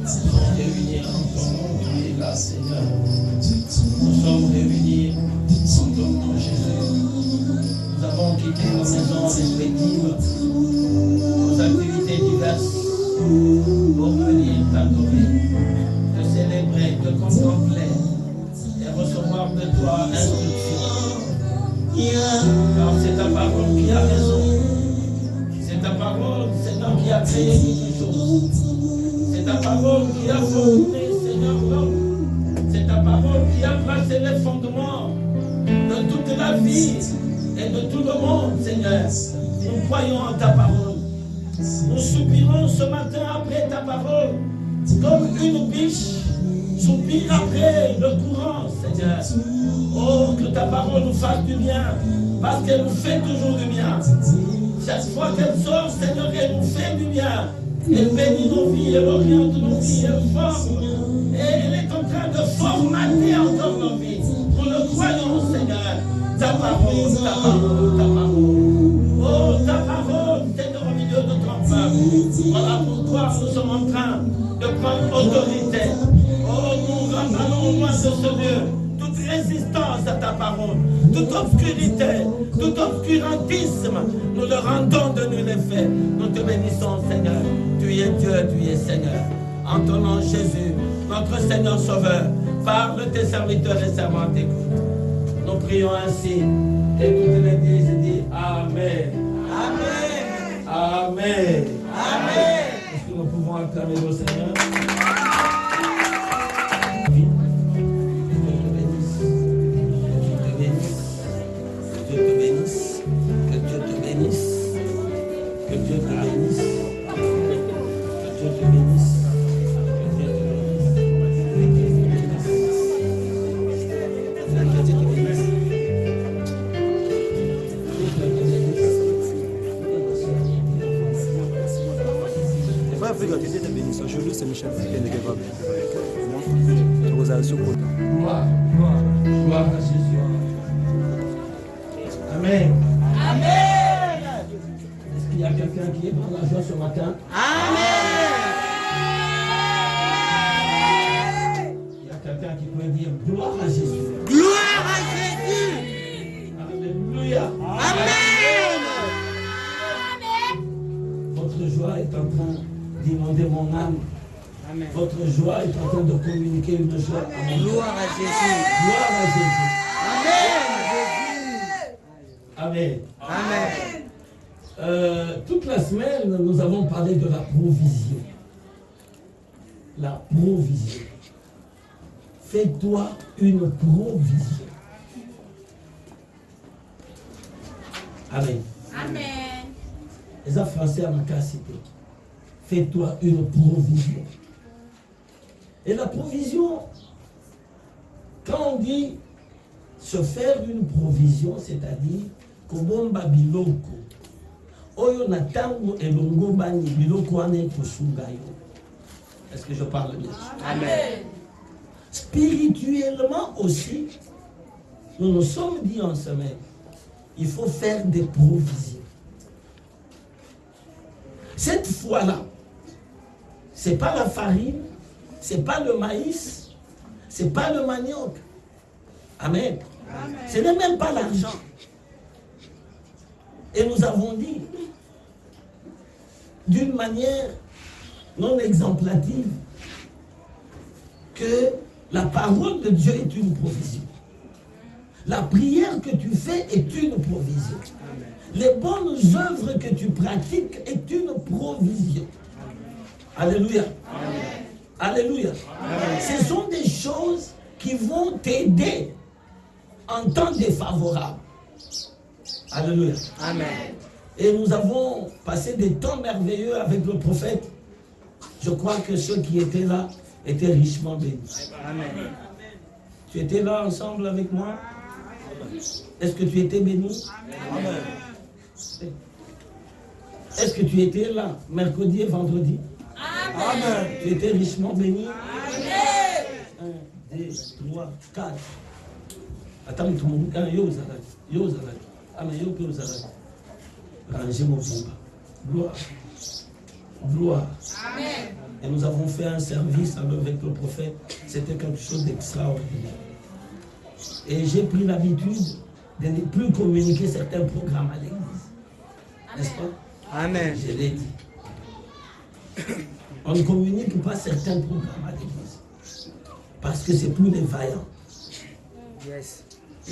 sommes réunis en ton nom, tu es là, Seigneur. Nous sommes réunis en ton nom, Jésus. Nous avons quitté nos maisons respectives, nos activités diverses, pour venir t'adorer, te célébrer, te contempler et recevoir de toi instruction. Car c'est ta parole qui a raison. C'est ta parole, Seigneur, qui a créé toutes choses. C'est ta parole qui a formé, Seigneur, l'homme. C'est ta parole qui a placé les fondements de toute la vie et de tout le monde, Seigneur. Nous croyons en ta parole. Nous soupirons ce matin après ta parole, comme une biche soupire après le courant, Seigneur. Oh, que ta parole nous fasse du bien, parce qu'elle nous fait toujours du bien. Chaque fois qu'elle sort, Seigneur, elle nous fait du bien. Elle bénit nos vies, elle oriente nos vies, elle forme. Et elle est en train de formater encore nos vies. Nous le croyons, Seigneur. Ta parole, ta parole, ta parole. Oh, ta parole, Seigneur, au milieu de ton peuple. Voilà pourquoi nous sommes en train de prendre autorité. Oh, nous rappelons au moins de ce lieu toute résistance à ta parole, toute obscurité, tout obscurantisme. Nous le rendons de nul effet. Nous te bénissons, Seigneur. Tu es Dieu, tu es Seigneur. En ton nom, Jésus, notre Seigneur Sauveur, parle, tes serviteurs et servantes écoutent. Nous prions ainsi. Et toute l'Église dit Amen. Amen. Amen. Amen. Est-ce que nous pouvons acclamer le Seigneur? Que Dieu te bénisse. Que Dieu te bénisse. Que Dieu te bénisse. Que Dieu te bénisse. Que Dieu te bénisse. Je veux c'est Michel qui est Gloire, gloire à Jésus. Amen. Amen. Est-ce qu'il y a quelqu'un qui est dans la joie ce matin? Amen. Il y a quelqu'un qui peut dire gloire à Jésus. Gloire à Jésus. Alléluia. Amen. Votre joie est en train d'inonder mon âme. Amen. Votre joie est en train de communiquer une joie. Amen. Gloire à Jésus. Gloire à Jésus. Amen. Amen. Amen. Toute la semaine, nous avons parlé de la provision. La provision. Fais-toi une provision. Amen. Amen. Les Français à ma cité. Fais-toi une provision. Et la provision, quand on dit se faire une provision, c'est-à-dire kobomba biloko oyo na tango elongo bani biloko ane kosungayo. Est-ce que je parle bien? Amen. Spirituellement aussi, nous nous sommes dit en semaine, il faut faire des provisions. Cette fois-là, c'est pas la farine, c'est pas le maïs, c'est pas le manioc. Amen. Amen. Ce n'est même pas l'argent. Et nous avons dit, d'une manière non exemplative, que la parole de Dieu est une provision. La prière que tu fais est une provision. Les bonnes œuvres que tu pratiques est une provision. Alléluia. Amen. Alléluia. Amen. Ce sont des choses qui vont t'aider en temps défavorable. Alléluia. Amen. Et nous avons passé des temps merveilleux avec le prophète. Je crois que ceux qui étaient là étaient richement bénis. Amen. Tu étais là ensemble avec moi? Est-ce que tu étais béni? Amen. Est-ce que tu étais là mercredi et vendredi? Amen. Tu étais richement béni? Amen. 1, 2, 3, 4. Attends, tout le monde, yo zalaki. Amen, yo pe zalaki. Rangez mon combat. Gloire. Gloire. Amen. Et Et nous avons fait un service avec le prophète. C'était quelque chose d'extraordinaire. Et j'ai pris l'habitude de ne plus communiquer certains programmes à l'église. N'est-ce pas? Amen. Je l'ai dit. On ne communique pas certains programmes à l'église. Parce que c'est plus des vaillants. Yes.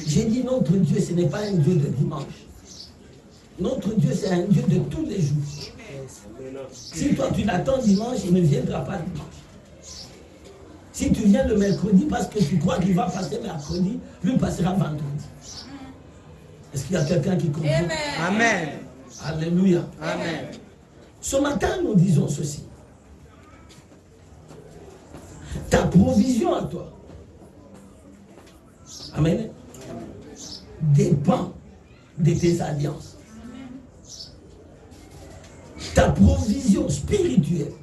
J'ai dit notre Dieu, ce n'est pas un Dieu de dimanche. Notre Dieu, c'est un Dieu de tous les jours. Yes. Si toi tu l'attends dimanche, il ne viendra pas dimanche. Si tu viens le mercredi parce que tu crois qu'il va passer mercredi, lui passera vendredi. Est-ce qu'il y a quelqu'un qui comprend? Amen. Alléluia. Amen. Ce matin, nous disons ceci. Ta provision à toi, amen, dépend de tes alliances. Ta provision spirituelle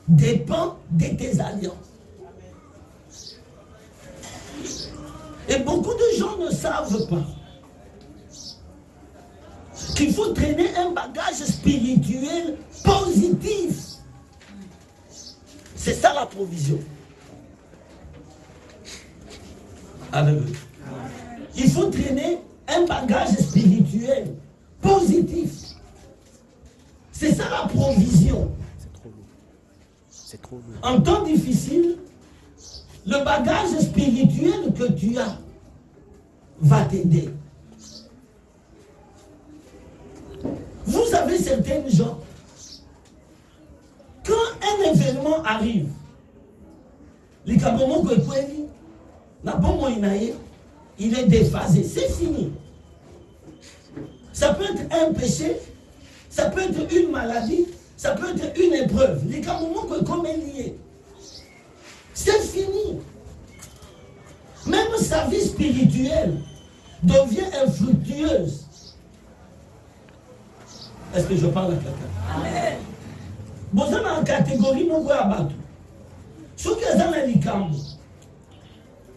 dépend de tes alliances. Et beaucoup de gens ne savent pas qu'il faut traîner un bagage spirituel positif. C'est ça la provision. Alléluia. Il faut traîner un bagage spirituel positif. C'est ça la provision. C'est trop lourd. C'est trop lourd. En temps difficile, le bagage spirituel que tu as va t'aider. Vous avez certaines gens, quand un événement arrive, les Kabomoko et Kweli, il est déphasé, c'est fini. Ça peut être un péché, ça peut être une maladie, ça peut être une épreuve. Les Kabomoko est comme lié. C'est fini. Même sa vie spirituelle devient infructueuse. Est-ce que je parle à quelqu'un? Amen. Vous êtes dans la catégorie mon frère Abatou. Ceux qui sont dans les camps,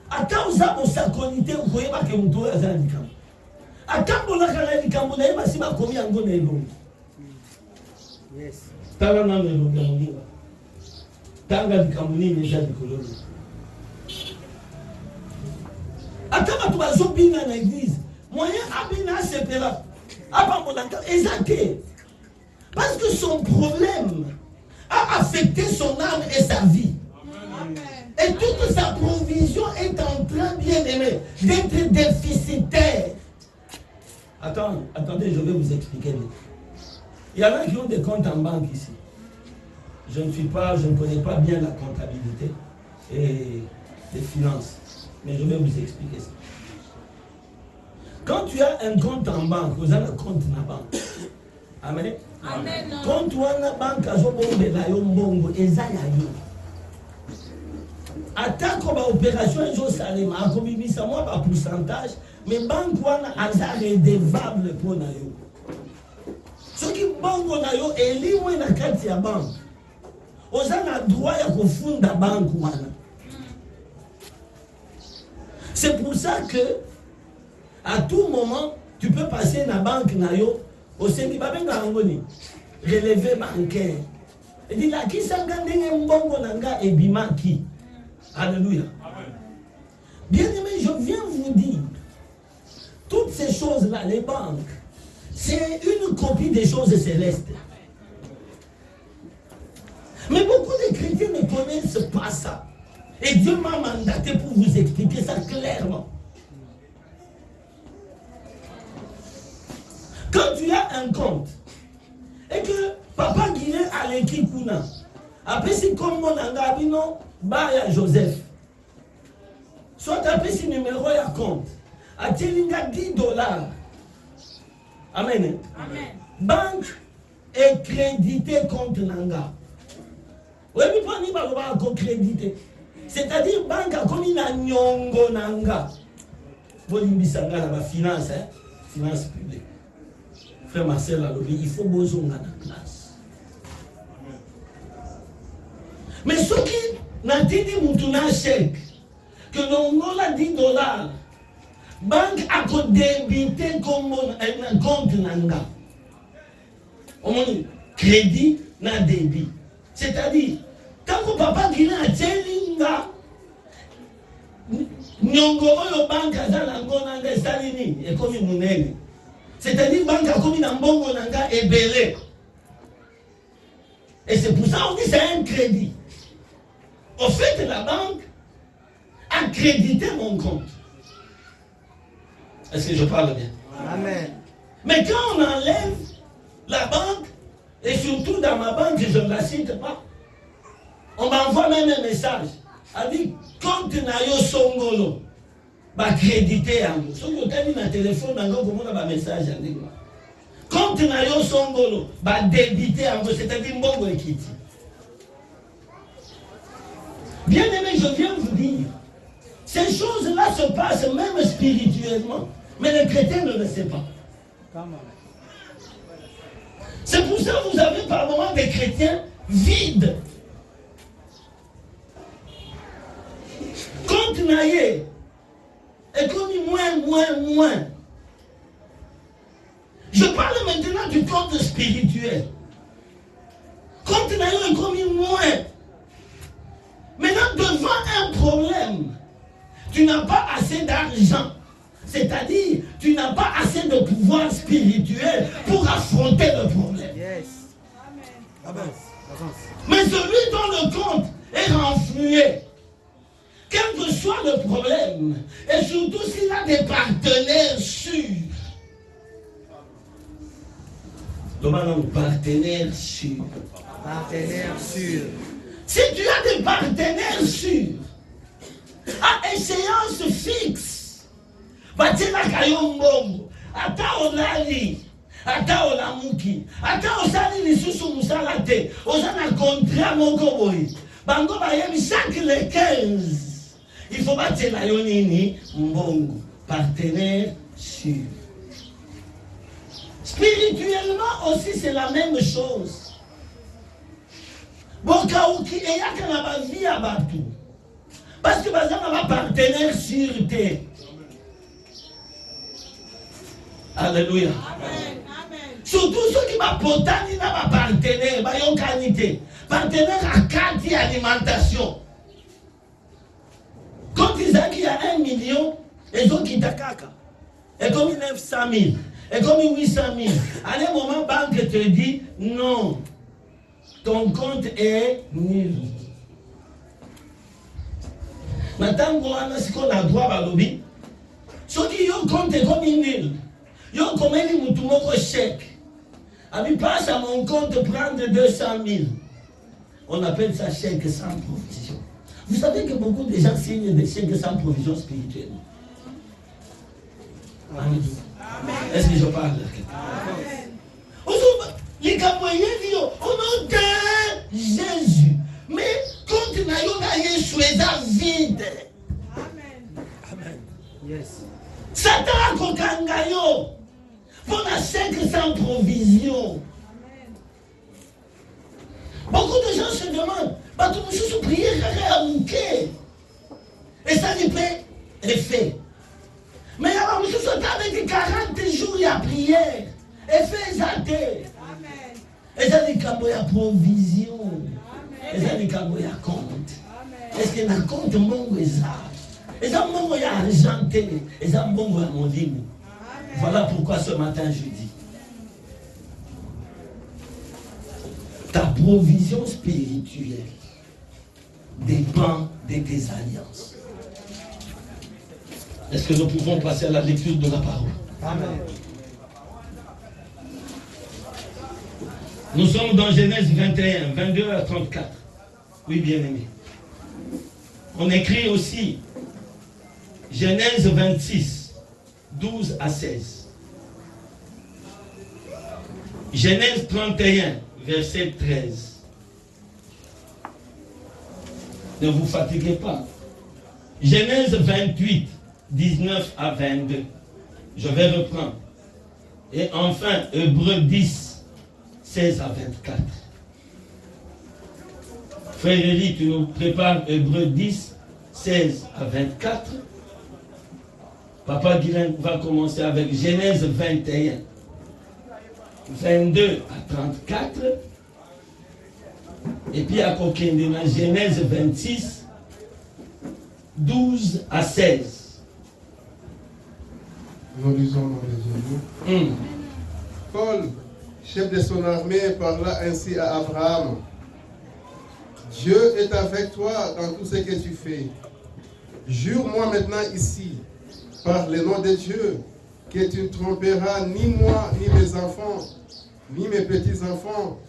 attends, vous avez sa qualité, vous voyez pas que vous êtes dans les camps. Attends, vous avez dans les camps, vous n'avez pas si ma combien de temps. Yes. Tanga na melonga mungu. Tanga likamuni nisha likololo. Attends, tu vas zobina dans l'église. Moyen abina sepela. Parce que son problème a affecté son âme et sa vie. Amen. Et toute sa provision est en train, bien aimé, d'être déficitaire. Attendez, je vais vous expliquer. Il y en a qui ont des comptes en banque ici. Je ne connais pas bien la comptabilité et les finances. Mais je vais vous expliquer ça. Quand tu as un compte en banque, vous avez un compte en banque. Amen. Amen. Quand tu as une banque, tu as Attends comme opération, a commis ça moi par pourcentage, mais banque a redevable pour nayo. Ce qui banque nayo est lié na carte ya banque. Vous avez le droit de fonder la banque. C'est pour ça que à tout moment, tu peux passer dans la banque nayo, au Sénégal, relevé bancaire. Il dit là, qui s'en gagne mbongo nanga et bimaki. Alléluia. Bien aimé, je viens vous dire, toutes ces choses-là, les banques, c'est une copie des choses célestes. Mais beaucoup de chrétiens ne connaissent pas ça. Et Dieu m'a mandaté pour vous expliquer ça clairement. Quand tu as un compte, et que papa Guiné a l'écrit Kuna, après si comme mon angabino, Baya Joseph, soit après si numéro ya compte, a tilinga $10. Amen. Amen. Banque est crédité contre Nanga. Oui, mais pas ni ba crédité. C'est-à-dire banque a commis na nyongo Nanga. Bolimbisanga la finance, hein? Finance publique. Frère Marcel il faut besoin de la classe. Mais ceux qui n'ont dit que chèque, que l'on a $10, banque a débité comme un compte nanga. On crédit na débit. C'est-à-dire, Tango papa Guilain a tielinga. Nyongo oyo banka za nango nanga esali nini ekomi munene. C'est-à-dire banka komi na mbongo nanga ebele. Et c'est pour ça qu'on dit que c'est un crédit. Au fait, la banque a crédité mon compte. Est-ce que je parle bien? Amen. Mais quand on enlève la banque, et surtout dans ma banque, je ne la cite pas, on m'envoie même un message. On dit, compte na yo songolo, va créditer en vous. Si vous avez un téléphone, vous avez un message. Compte na yo songolo, va débiter en vous, c'est-à-dire mbongo ekiti. Bien aimé, je viens vous dire, ces choses-là se passent même spirituellement, mais les chrétiens ne le savent pas. C'est pour ça que vous avez par moments des chrétiens vides. Compte naïe est commis moins. Je parle maintenant du compte spirituel. Compte naïe est commis moins. Maintenant, devant un problème, tu n'as pas assez d'argent. C'est-à-dire, tu n'as pas assez de pouvoir spirituel pour affronter le problème. Yes. Amen. Mais celui dont le compte est renfloué, quel que soit le problème, et surtout s'il a des partenaires sûrs. Partenaires sûrs. Partenaire sûr. Si tu as des partenaires sûrs, à échéance fixe, batina kayombongo, ata olali, ata olamuki, ata osali lisusu musalate, osana contrat moko boy. Bango bayemi chaque le 15. Il faut battre la yonini mbongo, partenaire sûr. Spirituellement aussi c'est la même chose. Bokauki et yaka na ba vie à batu. Parce que baza na ba partenaire sûreté. Alléluia. Amen. Amen. Surtout ceux qui va potani na ba partenaire, ba yokanité. Partenaire à kati alimentation. Quand ils ont qu'il y a 1 million, ils ont quitté kaka. Et comme 900 000, et comme 800 000. À un moment, la banque te dit non. Ton compte est nul. Maintenant, si on a droit à l'objet, ceux qui ont compte est comme nul. Ils ont comme un chèque. Ami passe à mon compte prendre 200 000. On appelle ça chèque sans provision. Vous savez que beaucoup de gens signent des chèques sans provision spirituelle. Amen. Est-ce que je parle? Amen. Les Camerounais disent au nom de Jésus. Mais quand tu n'as pas Yeshua vide. Amen. Amen. Yes. Satan a kokangayo. Pour la chèque sans provision. Amen. Beaucoup de gens se demandent, bah tu me suis prié, à mouquer. Et ça n'est pas fait. Mais il y a des choses avec 40 jours, il y a prière. Et fait zaté. Amen. Et ça n'est qu'à provision. Amen. Et ça n'est qu'à compte. Amen. Est-ce qu'il y a un compte mongo et ça? Et ça mongo y a argenté. Et ça mongo à mon lit. Voilà pourquoi ce matin je dis. Ta provision spirituelle dépend de tes alliances. Est-ce que nous pouvons passer à la lecture de la parole? Amen. Nous sommes dans Genèse 21, 22 à 34. Oui, bien aimé. On écrit aussi Genèse 26, 12 à 16. Genèse 31, verset 13. Ne vous fatiguez pas. Genèse 28, 19 à 22. Je vais reprendre. Et enfin, Hébreux 10, 16 à 24. Frère Élie, tu nous prépares Hébreux 10, 16 à 24. Papa Guilain va commencer avec Genèse 21, 22 à 34. Et puis à Kokende, dans Genèse 26, 12 à 16. Nous lisons dans les Jésus. Paul, chef de son armée, parla ainsi à Abraham. Dieu est avec toi dans tout ce que tu fais. Jure-moi maintenant ici, par le nom de Dieu, que tu ne tromperas ni moi, ni mes enfants, ni mes petits-enfants,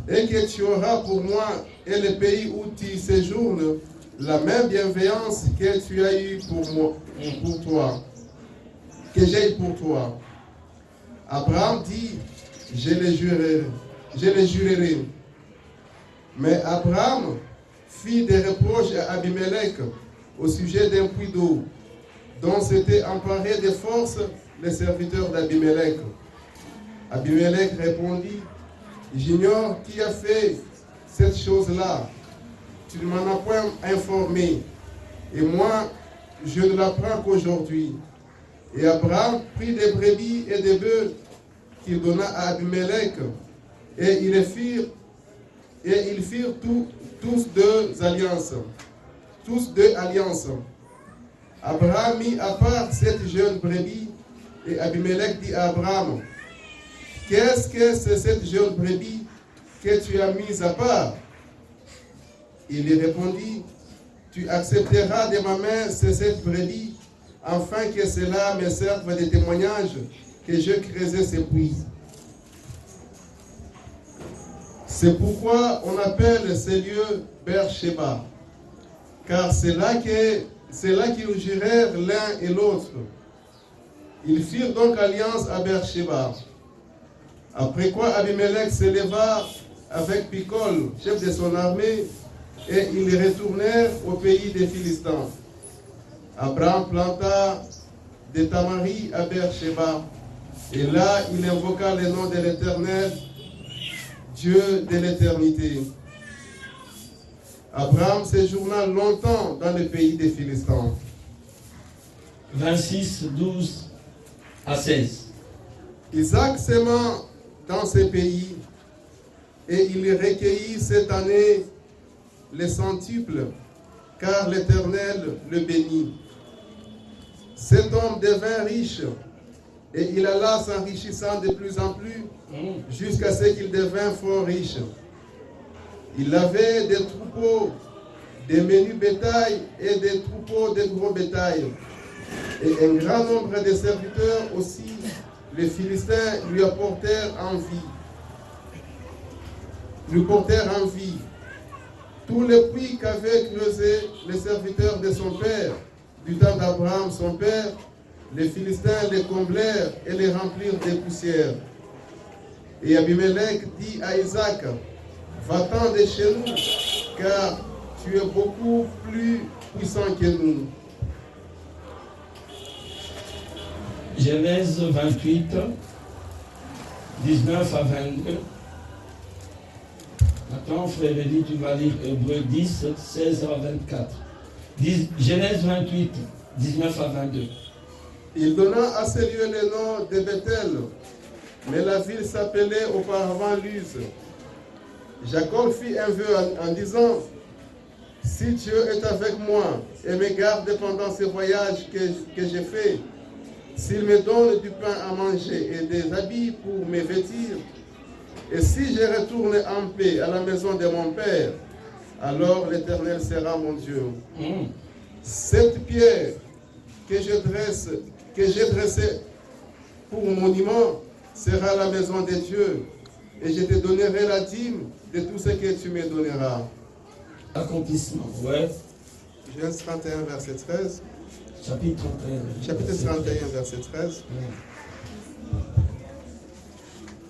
et que tu auras pour moi et le pays où tu séjournes la même bienveillance que tu as eue pour moi, pour toi, que j'ai eu pour toi. Abraham dit, je le jurerai. Mais Abraham fit des reproches à Abimelech au sujet d'un puits d'eau, dont s'étaient emparés de force les serviteurs d'Abimelech. Abimelech répondit, j'ignore qui a fait cette chose-là. Tu ne m'en as point informé, et moi, je ne l'apprends qu'aujourd'hui. Et Abraham prit des brebis et des bœufs qu'il donna à Abimelech, et ils firent tous deux alliances. Abraham mit à part cette jeune brebis, et Abimelech dit à Abraham, qu'est-ce que c'est cette jeune brebis que tu as mise à part? Il lui répondit, tu accepteras de ma main cette brebis, afin que cela me serve de témoignage que je creusais ce puits. C'est pourquoi on appelle ce lieu Beersheba, car c'est là qu'ils jurèrent l'un et l'autre. Ils firent donc alliance à Beersheba. Après quoi Abimelech se leva avec Picol, chef de son armée, et ils retournèrent au pays des Philistins. Abraham planta des tamaris à Beersheba, et là il invoqua le nom de l'Éternel, Dieu de l'éternité. Abraham séjourna longtemps dans le pays des Philistins. 26, 12 à 16. Isaac s'aima dans ce pays, et il recueillit cette année les centuples, car l'Éternel le bénit. Cet homme devint riche, et il alla s'enrichissant de plus en plus, jusqu'à ce qu'il devint fort riche. Il avait des troupeaux, des menus bétail et des troupeaux de gros bétail, et un grand nombre de serviteurs aussi. Les Philistins lui apportèrent envie. Tous les puits qu'avaient creusés les serviteurs de son père, du temps d'Abraham son père, les Philistins les comblèrent et les remplirent de poussière. Et Abimelech dit à Isaac, va-t'en de chez nous, car tu es beaucoup plus puissant que nous. Genèse 28, 19 à 22. Maintenant, frère Elie, tu vas lire Hébreux 10, 16 à 24. Genèse 28, 19 à 22. Il donna à ce lieu le nom de Bethel, mais la ville s'appelait auparavant Luz. Jacob fit un vœu en disant, si Dieu est avec moi et me garde pendant ce voyage que j'ai fait, s'il me donne du pain à manger et des habits pour me vêtir, et si je retourne en paix à la maison de mon père, alors l'Éternel sera mon Dieu. Cette pierre que j'ai dressée pour monument sera la maison de Dieu, et je te donnerai la dîme de tout ce que tu me donneras. Accomplissement, ouais. Genèse 31, verset 13. Chapitre 31. Chapitre 31, verset 13.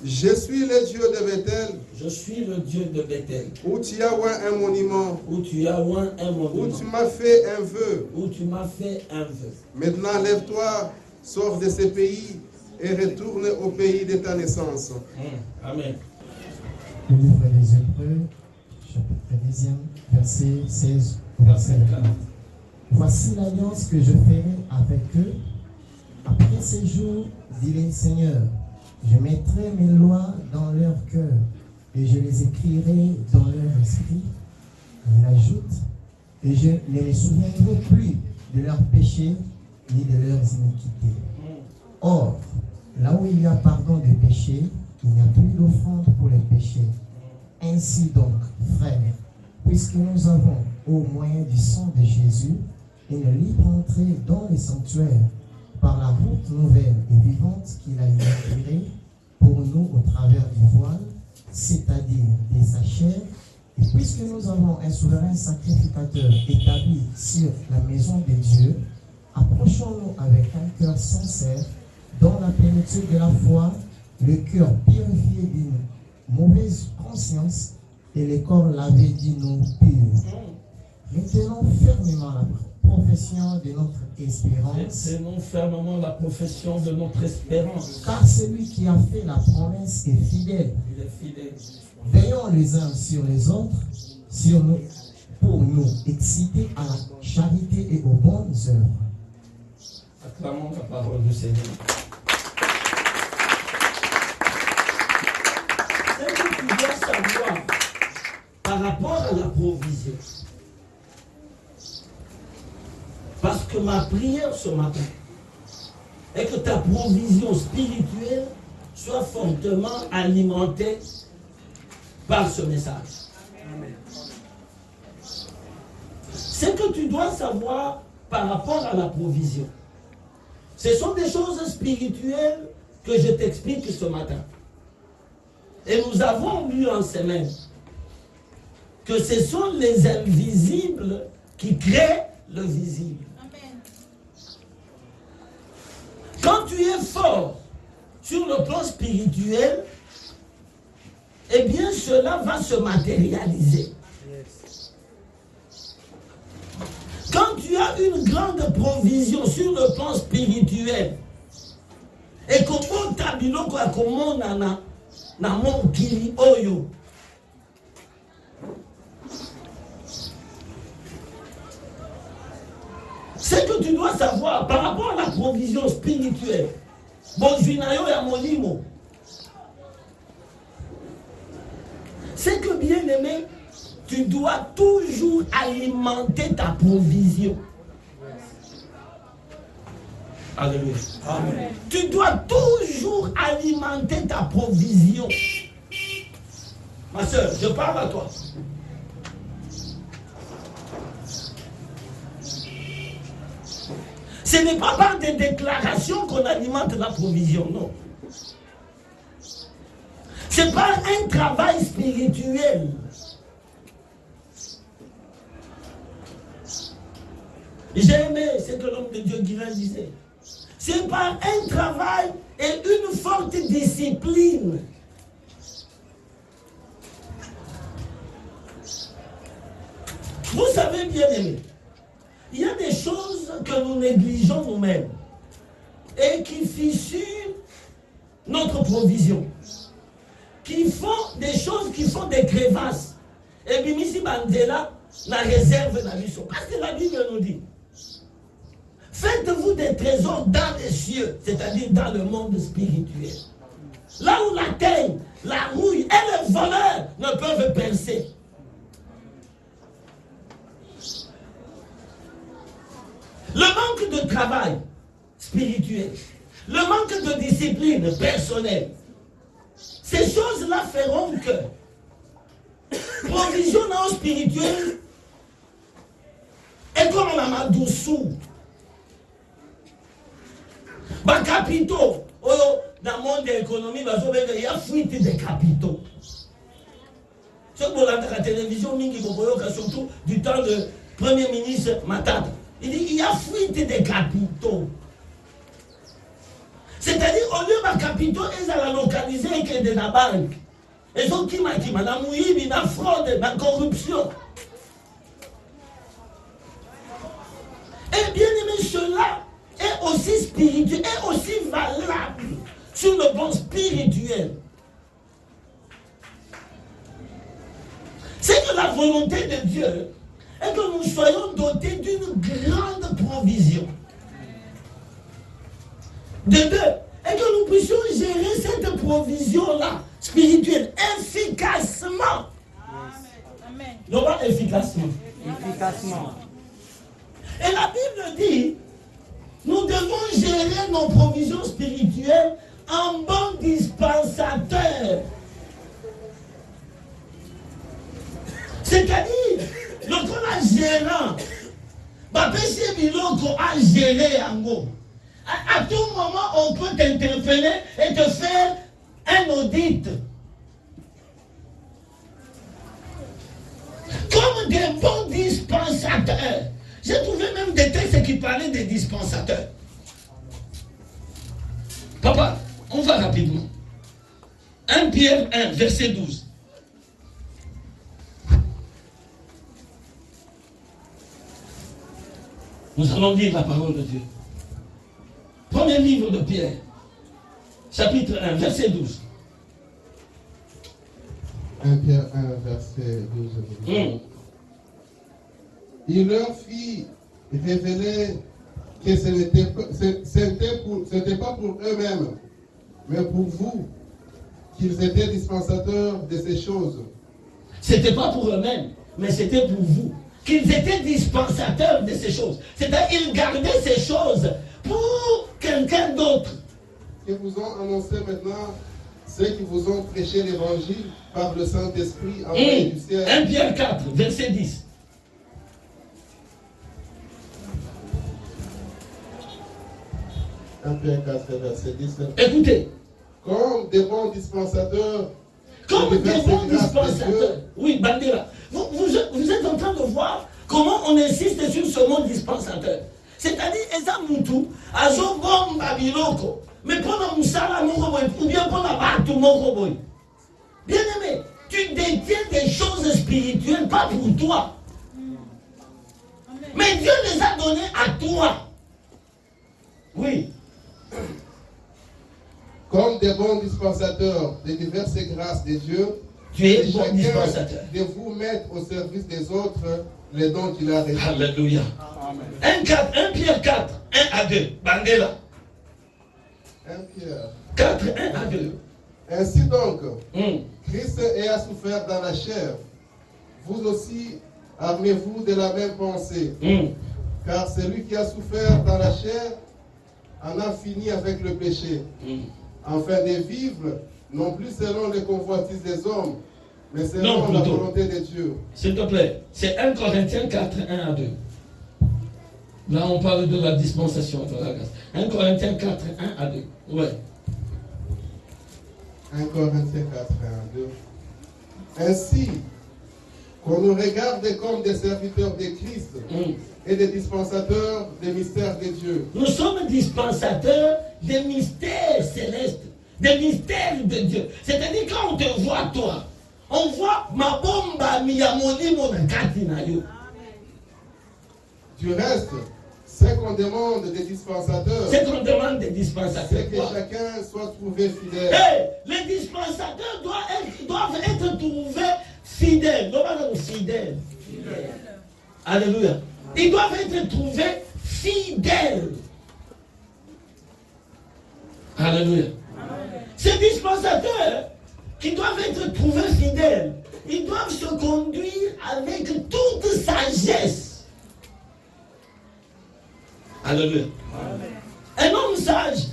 Je suis le Dieu de Bethel. Je suis le Dieu de Bethel. Où tu as oint un monument. Où tu as oint un monument. Où tu m'as fait un vœu. Où tu m'as fait un vœu. Maintenant, lève-toi, sors de ce pays et retourne au pays de ta naissance. Amen. Le livre des Hébreux, chapitre 10, verset 16 au verset 24. Voici l'alliance que je ferai avec eux. Après ces jours, dit le Seigneur, je mettrai mes lois dans leur cœur et je les écrirai dans leur esprit. Il ajoute, et je ne me souviendrai plus de leurs péchés ni de leurs iniquités. Or, là où il y a pardon des péchés, il n'y a plus d'offrande pour les péchés. Ainsi donc, frères, puisque nous avons, au moyen du sang de Jésus, une libre entrée dans le sanctuaire, par la route nouvelle et vivante qu'il a inaugurée pour nous au travers du voile, c'est-à-dire de sa chair, et puisque nous avons un souverain sacrificateur établi sur la maison de Dieu, approchons-nous avec un cœur sincère, dans la plénitude de la foi, le cœur purifié d'une mauvaise conscience et le corps lavé d'une eau pure. Retenons fermement la profession de notre espérance. Retenons fermement la profession de notre espérance. Car celui qui a fait la promesse est fidèle. Il est fidèle. Veillons les uns sur les autres, sur nous, pour nous exciter à la charité et aux bonnes œuvres. Acclamons la parole du Seigneur. Ce que tu dois savoir par rapport à la provision. Parce que ma prière ce matin est que ta provision spirituelle soit fortement alimentée par ce message. Amen. Ce que tu dois savoir par rapport à la provision, ce sont des choses spirituelles que je t'explique ce matin. Et nous avons lu en semaine que ce sont les invisibles qui créent le visible. Amen. Quand tu es fort sur le plan spirituel, eh bien cela va se matérialiser. Yes. Quand tu as une grande provision sur le plan spirituel, et comment ta biloko ya komonana na mokili oyo, ce que tu dois savoir par rapport à la provision spirituelle, bon junayo ya molimo, c'est que bien aimé, tu dois toujours alimenter ta provision. Alléluia. Amen. Tu dois toujours alimenter ta provision. Ma soeur, je parle à toi. Ce n'est pas par des déclarations qu'on alimente la provision, non. C'est par un travail spirituel. J'ai aimé ce que l'homme de Dieu Guilain disait. C'est par un travail et une forte discipline. Vous savez bien aimé, il y a des choses que nous négligeons nous-mêmes et qui fissurent notre provision, qui font des choses qui font des crevasses. Et puis ici, Bandela, la réserve la mission. Parce que la Bible nous dit, faites-vous des trésors dans les cieux, c'est-à-dire dans le monde spirituel. Là où la terre, la rouille et les voleurs ne peuvent percer. Le manque de travail spirituel, le manque de discipline personnelle, ces choses-là feront que provision non spirituelle est comme la madoussou. Les capitaux, dans le monde de l'économie, il y a fuite des capitaux. Ce que vous avez à la télévision, surtout du temps du Premier ministre Matata. Il dit qu'il y a fuite des capitaux. C'est-à-dire, au lieu de capitaux, ils allaient localiser que de la banque. Et donc, qui m'a dit, la mouille, la fraude, la corruption. Et bien aimé, cela est aussi spirituel, est aussi valable sur le plan spirituel. C'est que la volonté de Dieu est que nous soyons dotés d'une grande provision. De deux, et que nous puissions gérer cette provision-là spirituelle efficacement. Amen. Non pas efficacement. Efficacement. Et la Bible dit, nous devons gérer nos provisions spirituelles en bon dispensateur. C'est-à-dire, lorsqu'on a gérant, péché biloko a géré en gros. À tout moment, on peut t'interpeller et te faire un audit. Comme des bons dispensateurs. J'ai trouvé même des textes qui parlaient des dispensateurs. Papa, on va rapidement. 1 Pierre 1, verset 12. Nous allons lire la parole de Dieu. Premier livre de Pierre, chapitre 1, verset 12. 1 Pierre 1, verset 12. Il leur fit révéler que ce n'était pas pour eux-mêmes, mais pour vous, qu'ils étaient dispensateurs de ces choses. Ce n'était pas pour eux-mêmes, mais c'était pour vous. Qu'ils étaient dispensateurs de ces choses. C'est-à-dire qu'ils gardaient ces choses pour quelqu'un d'autre. Qui vous ont annoncé maintenant ceux qui vous ont prêché l'évangile par le Saint-Esprit envoyé du ciel. 1 Pierre 4, verset 10. Pierre 4, verset 10. Écoutez. Comme des bons dispensateurs. Comme des bons dispensateurs. Oui, Bandera. Vous êtes en train de voir comment on insiste sur ce mot dispensateur. C'est-à-dire, Eza Moutou, Azo Bomba Biloko, mais pendant Moussala Moroboy, ou bien pendant Batou Moroboy. Bien aimé, tu détiens des choses spirituelles, pas pour toi. Mais Dieu les a données à toi. Oui. Comme des bons dispensateurs des diverses grâces de Dieu, tu es bon dispensateur. De vous mettre au service des autres les dons qu'il a révélés. Alléluia. 1 Pierre 4, 1 à 2. Bandela. 1 Pierre 4, 1 à 2. Ainsi donc, Christ ayant souffert dans la chair, vous aussi armez-vous de la même pensée. Car celui qui a souffert dans la chair en a fini avec le péché, afin de vivre non plus selon les convoitises des hommes, mais selon la volonté de Dieu. S'il te plaît, c'est 1 Corinthiens 4, 1 à 2. Là, on parle de la dispensation de la grâce. 1 Corinthiens 4, 1 à 2. Ouais. 1 Corinthiens 4, 1 à 2. Ainsi, qu'on nous regarde comme des serviteurs de Christ et des dispensateurs des mystères de Dieu. Nous sommes dispensateurs des mystères célestes, des mystères de Dieu. C'est-à-dire, quand on te voit, toi, on voit ma bomba miyamoni monakati na yo. Du reste, ce qu'on demande des dispensateurs, c'est qu'on demande des dispensateurs, c'est que chacun soit trouvé fidèle. Hey, les dispensateurs doivent être trouvés fidèles. Fidèles. Alléluia. Ils doivent être trouvés fidèles. Alléluia. Ces dispensateurs qui doivent être trouvés fidèles, ils doivent se conduire avec toute sagesse. Alléluia. Un homme sage,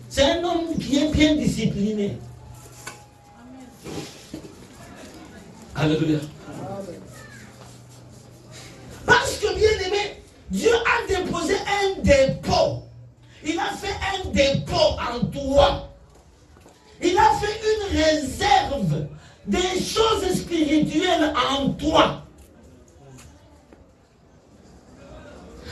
c'est un homme qui est bien discipliné. Alléluia. Parce que, bien aimé, Dieu a déposé un dépôt. Il a fait un dépôt en toi. Il a fait une réserve des choses spirituelles en toi.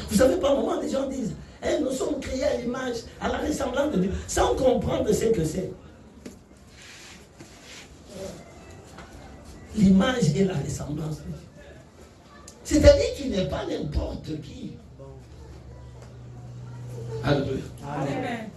Vous savez, par moments, des gens disent, hey, nous sommes créés à l'image, à la ressemblance de Dieu, sans comprendre ce que c'est. L'image et la ressemblance de Dieu. C'est-à-dire qu'il n'est pas n'importe qui. Alléluia. Amen.